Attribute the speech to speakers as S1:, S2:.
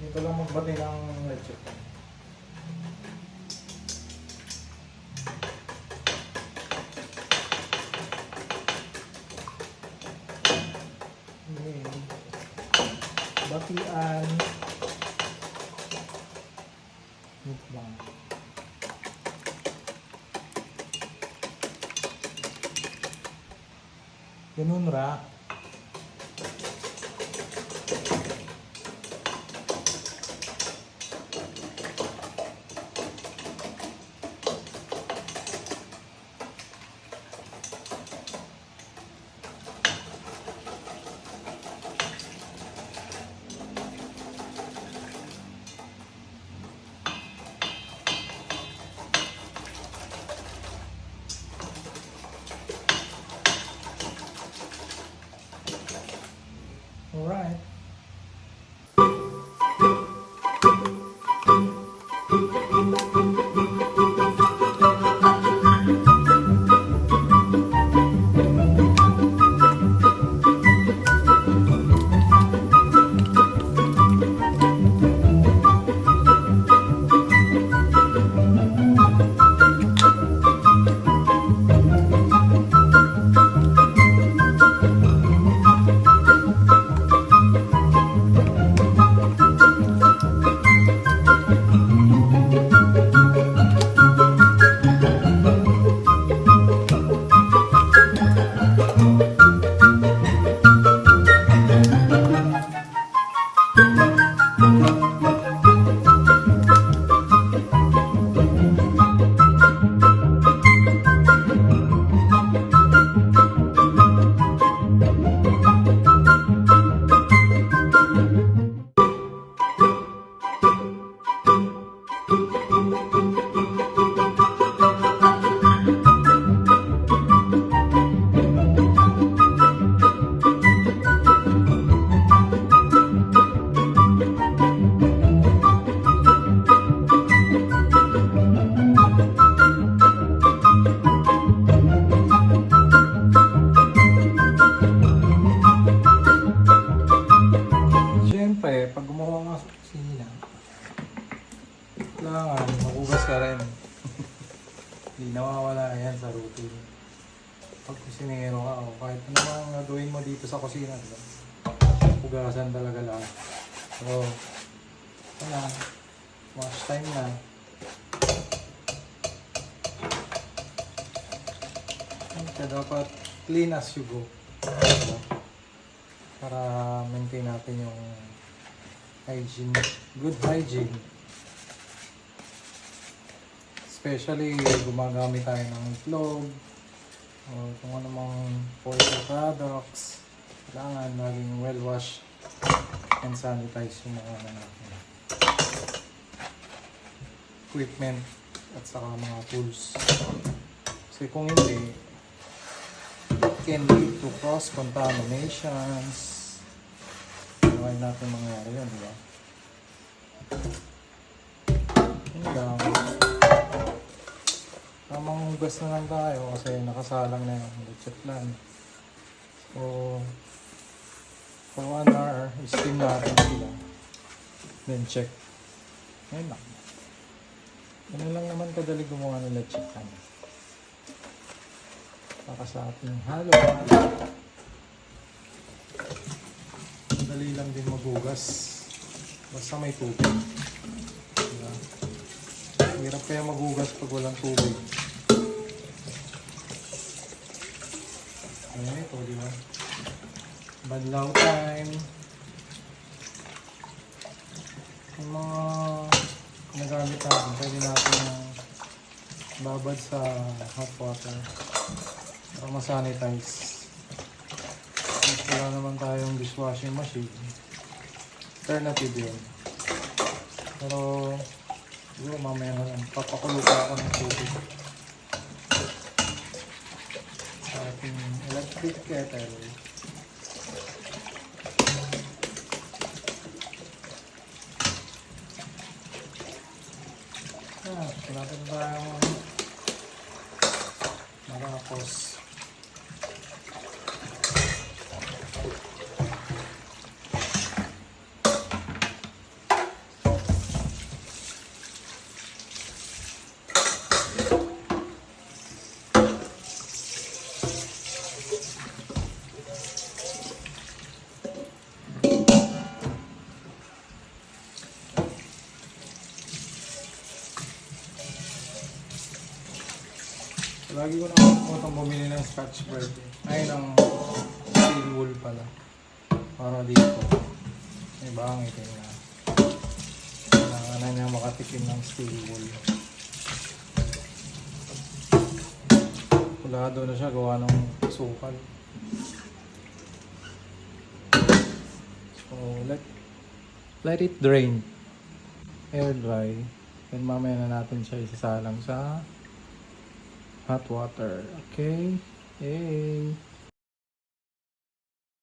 S1: Dito lang magbati ng leche. Batian. Mukbang. Ganun ra. All right. Siyempre, pag gumawa ka sa kusina, kailangan magugas ka rin. Hindi nawawala yan sa routine. Pag kusinero ka o kahit ano mang gagawin mo dito sa kusina, diba? Hugasan talaga lahat. So, ito na. Wash time na. Kaya dapat clean as you go. Diba? Para maintain natin yung hygiene, good hygiene. Especially gumagamit tayo ng itlog o kung ano mang poultry products. Kailangan laging well washed and sanitize yung mga natin. Equipment at saka mga tools. Kasi kung hindi, it can lead to cross-contaminations. Huwag natin mangyari yun, di ba? Yun lang. Tamang hugas na lang tayo kasi nakasalang na yung leche flan. So, for 1 hour, steam natin sila. Then check. Yun lang. Ganun lang naman kadali gumawa ng leche flan. Para sa ating halo. Dali lang din magugas. Basta may tubig. Diba? Hirap kaya magugas pag walang tubig. Ayan ito, diba? Banlaw time. Yung mga nagamit natin, pwede natin babad sa hot water para masanitize. Wala naman tayong dishwashing machine. Alternative yun. Pero siguro mamaya na lang. Papakulo pa ako ng tubig sa ating electric kettle. Natin tayong marapos. Lagi ko nakakutang bumili ng Scotch Brite. Ay, ng steel wool pala. Para dito. May bangit eh na. Kailangan na niya makatikim ng steel wool. Kulado na siya gawa ng sukal. So, let it drain. Air dry. Then mamaya na natin siya isasalang sa hot water. Okay? Yay!